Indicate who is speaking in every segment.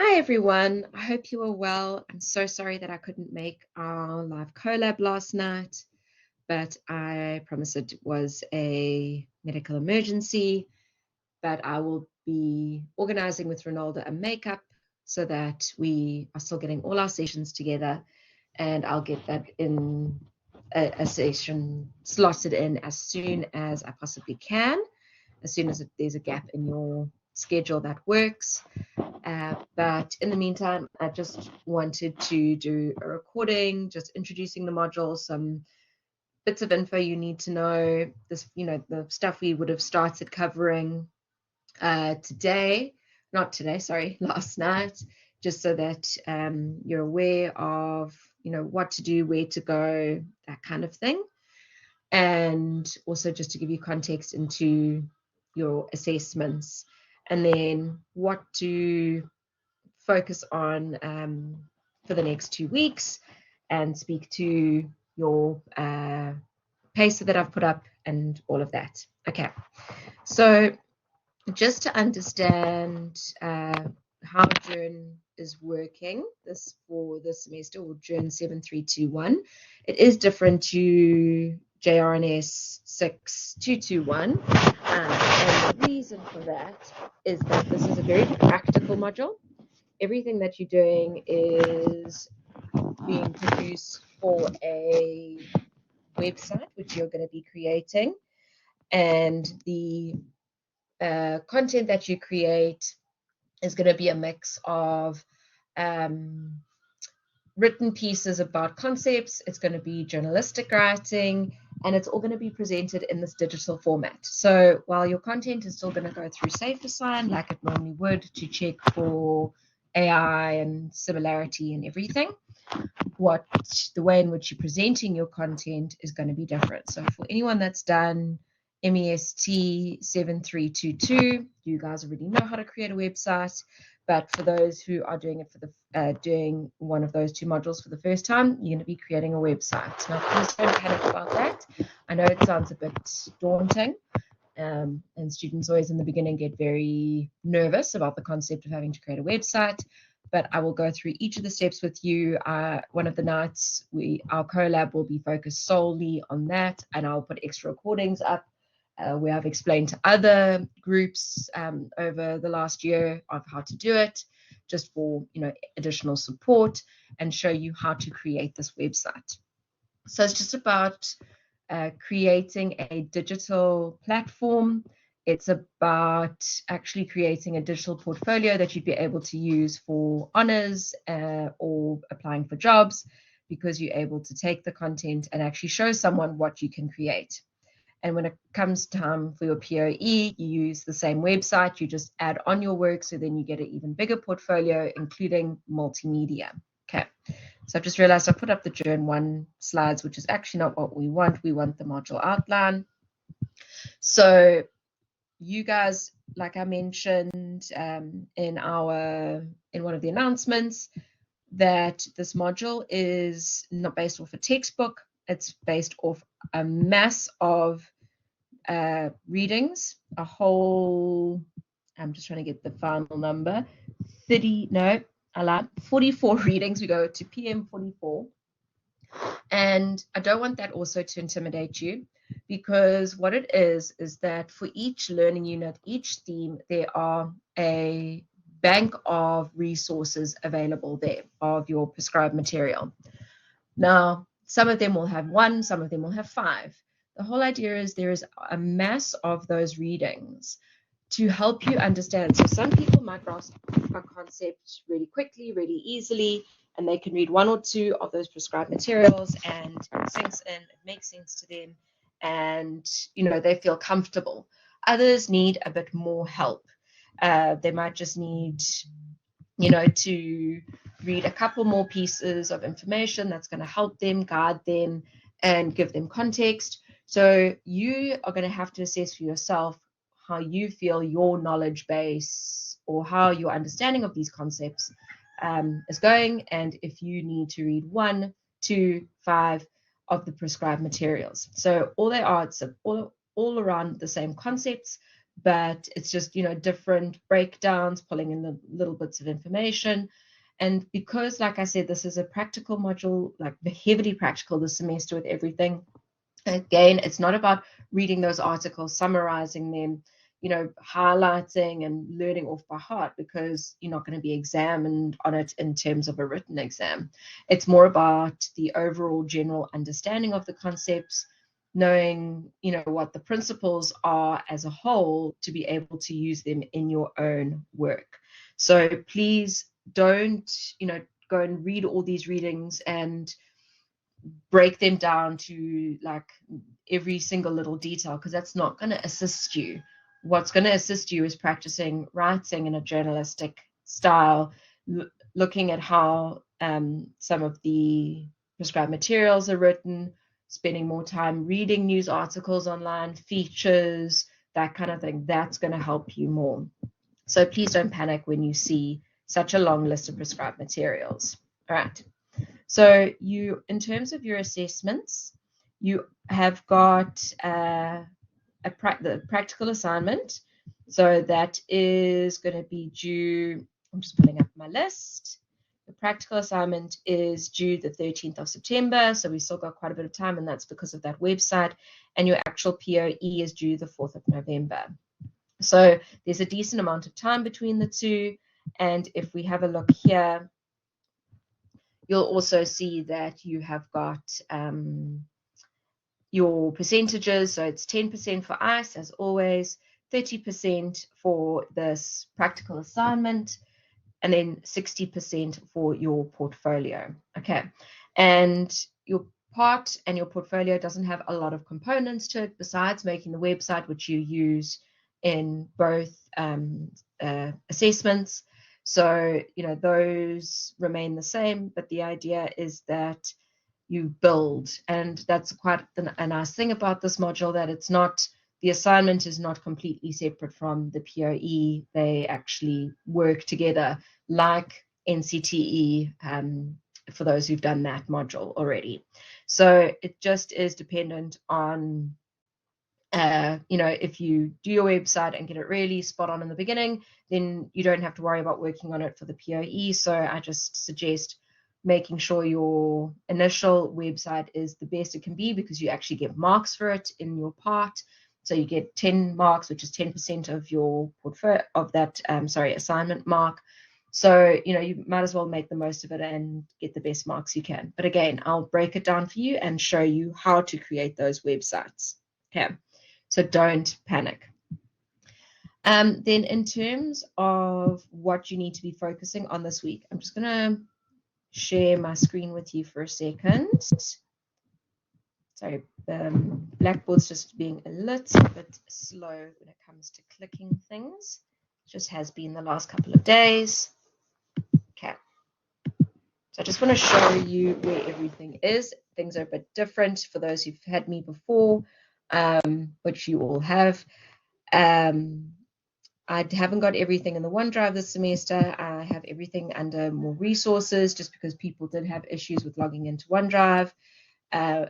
Speaker 1: Hi everyone, I hope you are well. I'm so sorry that I couldn't make our live collab last night, but I promise it was a medical emergency. But I will be organizing with Ronaldo a makeup so that we are still getting all our sessions together, and I'll get that in a session slotted in as soon as I possibly can, as soon as there's a gap in your schedule that works. But in the meantime, I just wanted to do a recording, just introducing the module, some bits of info you need to know, this, the stuff we would have started covering today, not today, sorry, last night, just so that you're aware of, what to do, where to go, that kind of thing. And also just to give you context into your assessments, and then what to focus on for the next 2 weeks, and speak to your pacer that I've put up and all of that. Okay, so just to understand how JRN is working for this semester, or JRN7321, it is different to JRNS7321, and the reason for that is that this is a very practical module. Everything that you're doing is being produced for a website which you're going to be creating, and the content that you create is going to be a mix of written pieces about concepts. It's going to be journalistic writing, and it's all going to be presented in this digital format. So while your content is still going to go through SafeAssign like it normally would to check for AI and similarity and everything, the way in which you're presenting your content is going to be different. So for anyone that's done MEST 7322, you guys already know how to create a website. But for those who are doing it for the doing one of those two modules for the first time, you're going to be creating a website. Now, please don't panic about that. I know it sounds a bit daunting, and students always in the beginning get very nervous about the concept of having to create a website. But I will go through each of the steps with you. One of the nights, our collab will be focused solely on that, and I'll put extra recordings up where I've explained to other groups over the last year of how to do it, just for additional support, and show you how to create this website. So it's just about creating a digital platform. It's about actually creating a digital portfolio that you'd be able to use for honors or applying for jobs, because you're able to take the content and actually show someone what you can create. And when it comes time for your POE, you use the same website, you just add on your work, so then you get an even bigger portfolio, including multimedia. Okay, so I've just realized I put up the JRN1 slides, which is actually not what we want. We want the module outline. So you guys, like I mentioned in one of the announcements, that this module is not based off a textbook. It's based off a mass of readings, a whole, I'm just trying to get the final number, 44 readings. We go to PM 44. And I don't want that also to intimidate you, because what it is that for each learning unit, each theme, there are a bank of resources available there of your prescribed material. Now, some of them will have 1, some of them will have 5. The whole idea is there is a mass of those readings to help you understand. So some people might grasp a concept really quickly, really easily, and they can read 1 or 2 of those prescribed materials and it sinks in, it makes sense to them, and they feel comfortable. Others need a bit more help. They might just need to read a couple more pieces of information that's going to help them, guide them, and give them context. So you are going to have to assess for yourself how you feel your knowledge base or how your understanding of these concepts is going, and if you need to read 1, 2, 5 of the prescribed materials. So all they are, it's all around the same concepts, but it's just, you know, different breakdowns, pulling in the little bits of information. And because, like I said, this is a practical module, like heavily practical this semester with everything. Again, it's not about reading those articles, summarizing them, you know, highlighting and learning off by heart, because you're not going to be examined on it in terms of a written exam. It's more about the overall general understanding of the concepts, knowing, you know, what the principles are as a whole to be able to use them in your own work. So please don't, you know, go and read all these readings and break them down to like every single little detail, because that's not going to assist you. What's going to assist you is practicing writing in a journalistic style, looking at how some of the prescribed materials are written, spending more time reading news articles online, features, that kind of thing. That's going to help you more. So please don't panic when you see such a long list of prescribed materials. All right. So you, in terms of your assessments, you have got the practical assignment. So that is going to be due, I'm just pulling up my list. The practical assignment is due the 13th of September. So we still got quite a bit of time, and that's because of that website. And your actual POE is due the 4th of November. So there's a decent amount of time between the two. And if we have a look here, you'll also see that you have got your percentages. So it's 10% for ICE, as always, 30% for this practical assignment, and then 60% for your portfolio. Okay. And your part and your portfolio doesn't have a lot of components to it besides making the website, which you use in both assessments. So, you know, those remain the same, but the idea is that you build, and that's quite a nice thing about this module, that it's not, the assignment is not completely separate from the POE. They actually work together like NCTE, for those who've done that module already. So it just is dependent on you know, if you do your website and get it really spot on in the beginning, then you don't have to worry about working on it for the POE. So I just suggest making sure your initial website is the best it can be, because you actually get marks for it in your part. So you get 10 marks, which is 10% of your portfolio, of that assignment mark. So, you know, you might as well make the most of it and get the best marks you can. But again, I'll break it down for you and show you how to create those websites. Okay. So don't panic. Then in terms of what you need to be focusing on this week, I'm just going to share my screen with you for a second. Sorry, Blackboard's just being a little bit slow when it comes to clicking things. It just has been the last couple of days. Okay. So I just want to show you where everything is. Things are a bit different for those who've had me before, which you all have. I haven't got everything in the OneDrive this semester. I have everything under more resources, just because people did have issues with logging into OneDrive.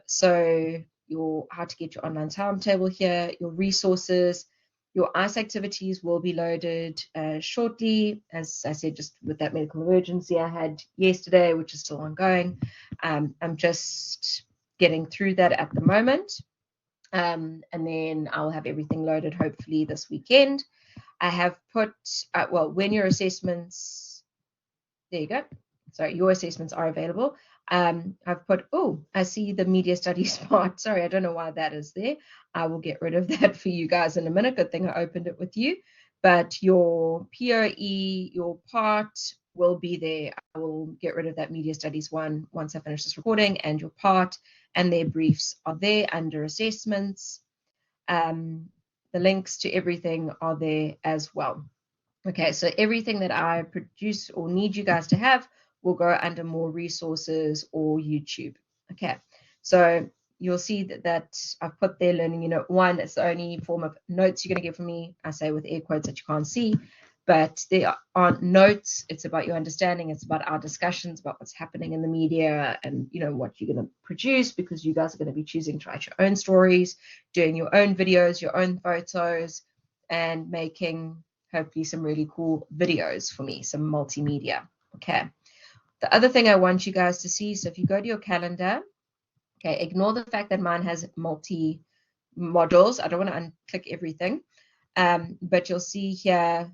Speaker 1: So your how to get your online timetable here, your resources, your ICE activities will be loaded shortly. As I said, just with that medical emergency I had yesterday, which is still ongoing. I'm just getting through that at the moment. And then I'll have everything loaded hopefully this weekend. I have put, well, when your assessments, there you go. Sorry, your assessments are available. I've put, oh, I see the media studies part. Sorry, I don't know why that is there. I will get rid of that for you guys in a minute. Good thing I opened it with you. But your POE, your part will be there. I will get rid of that media studies one once I finish this recording, and your part and their briefs are there under assessments. The links to everything are there as well. Okay, so everything that I produce or need you guys to have will go under more resources or YouTube. Okay, so you'll see that I've put there Learning Unit 1. It's the only form of notes you're going to get from me. I say with air quotes that you can't see, but there aren't notes. It's about your understanding. It's about our discussions about what's happening in the media and, you know, what you're going to produce, because you guys are going to be choosing to write your own stories, doing your own videos, your own photos, and making hopefully some really cool videos for me, some multimedia. Okay. The other thing I want you guys to see, so if you go to your calendar, okay, ignore the fact that mine has multi modules. I don't want to unclick everything, but you'll see here,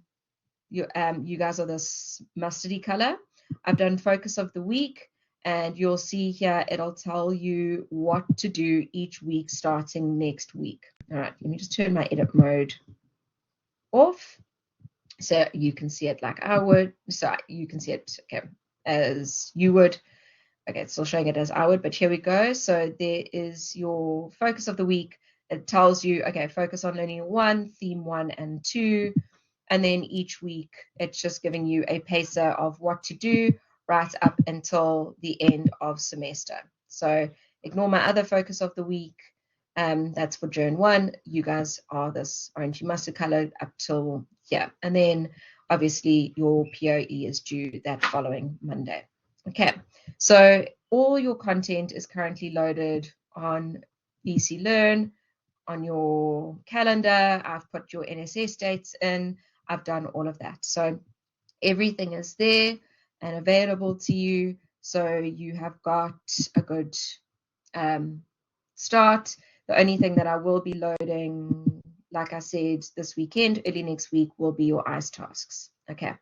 Speaker 1: you guys are this mustardy color. I've done focus of the week, and you'll see here it'll tell you what to do each week starting next week. All right, let me just turn my edit mode off so you can see it like I would. So you can see it, okay, as you would. Okay, it's still showing it as I would, but here we go. So there is your focus of the week. It tells you, okay, focus on learning 1, theme 1 and 2. And then each week, it's just giving you a pacer of what to do right up until the end of semester. So ignore my other focus of the week. That's for Journ 1. You guys are this orangey mustard color up till here. And then obviously your POE is due that following Monday. Okay, so all your content is currently loaded on BC Learn, on your calendar. I've put your NSS dates in. I've done all of that. So everything is there and available to you. So you have got a good start. The only thing that I will be loading, like I said, this weekend, early next week, will be your ICE tasks. Okay.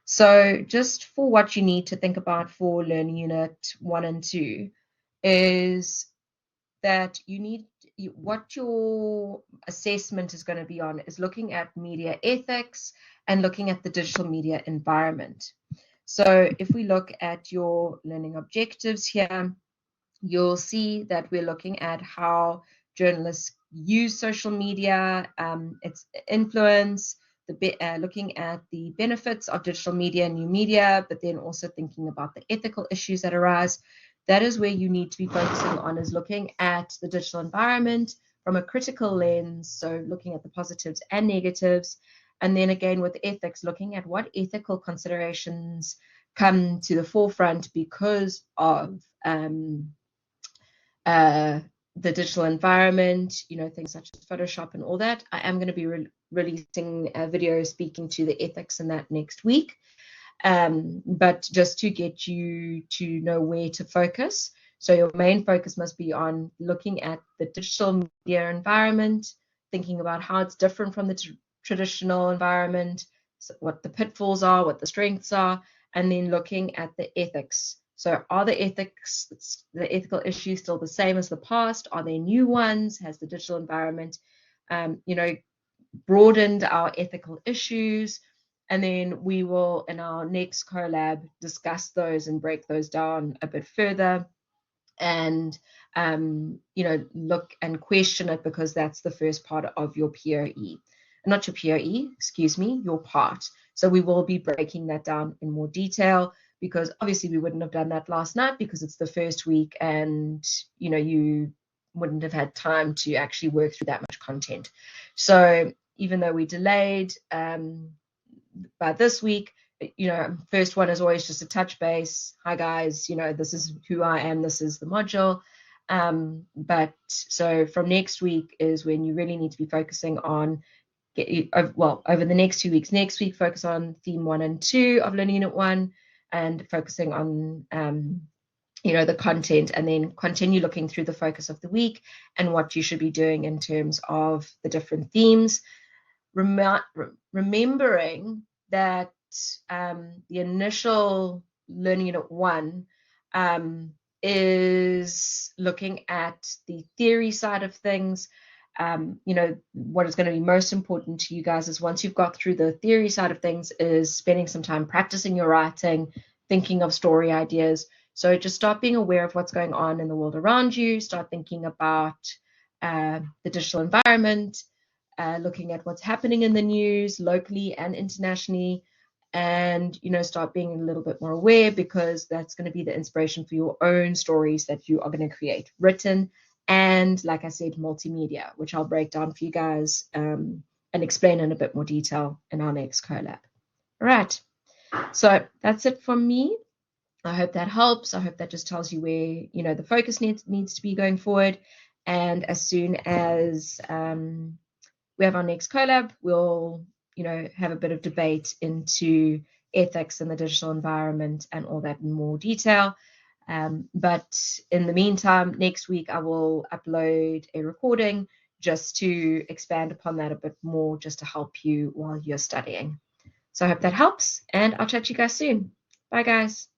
Speaker 1: So just for what you need to think about for Learning Unit 1 and 2 is that you need, what your assessment is going to be on is looking at media ethics and looking at the digital media environment. So if we look at your learning objectives here, you'll see that we're looking at how journalists use social media, its influence, looking at the benefits of digital media and new media, but then also thinking about the ethical issues that arise. That is where you need to be focusing on, is looking at the digital environment from a critical lens, so looking at the positives and negatives. And then again with ethics, looking at what ethical considerations come to the forefront because of the digital environment, things such as Photoshop and all that. I am going to be releasing a video speaking to the ethics in that next week. But just to get you to know where to focus. So your main focus must be on looking at the digital media environment, thinking about how it's different from the traditional environment, so what the pitfalls are, what the strengths are, and then looking at the ethics. So are the ethical issues still the same as the past? Are there new ones? Has the digital environment, broadened our ethical issues? And then we will, in our next collab, discuss those and break those down a bit further and, look and question it, because that's the first part of your POE. Not your POE, excuse me, your part. So we will be breaking that down in more detail, because obviously we wouldn't have done that last night because it's the first week and, you wouldn't have had time to actually work through that much content. So even though we delayed, by this week, first one is always just a touch base. Hi guys, this is who I am, this is the module. But so from next week is when you really need to be focusing on, over the next 2 weeks. Next week, focus on theme 1 and 2 of Learning Unit 1 and focusing on, the content, and then continue looking through the focus of the week and what you should be doing in terms of the different themes. Remembering that the initial Learning Unit 1 is looking at the theory side of things. What is going to be most important to you guys is, once you've got through the theory side of things, is spending some time practicing your writing, thinking of story ideas. So just start being aware of what's going on in the world around you, start thinking about the digital environment, looking at what's happening in the news locally and internationally, and start being a little bit more aware, because that's going to be the inspiration for your own stories that you are going to create, written and, like I said, multimedia, which I'll break down for you guys and explain in a bit more detail in our next collab. All right, so that's it from me. I hope that helps. I hope that just tells you where the focus needs to be going forward. And as soon as we have our next collab, we'll, have a bit of debate into ethics in the digital environment and all that in more detail. But in the meantime, next week I will upload a recording just to expand upon that a bit more, just to help you while you're studying. So I hope that helps, and I'll chat to you guys soon. Bye, guys.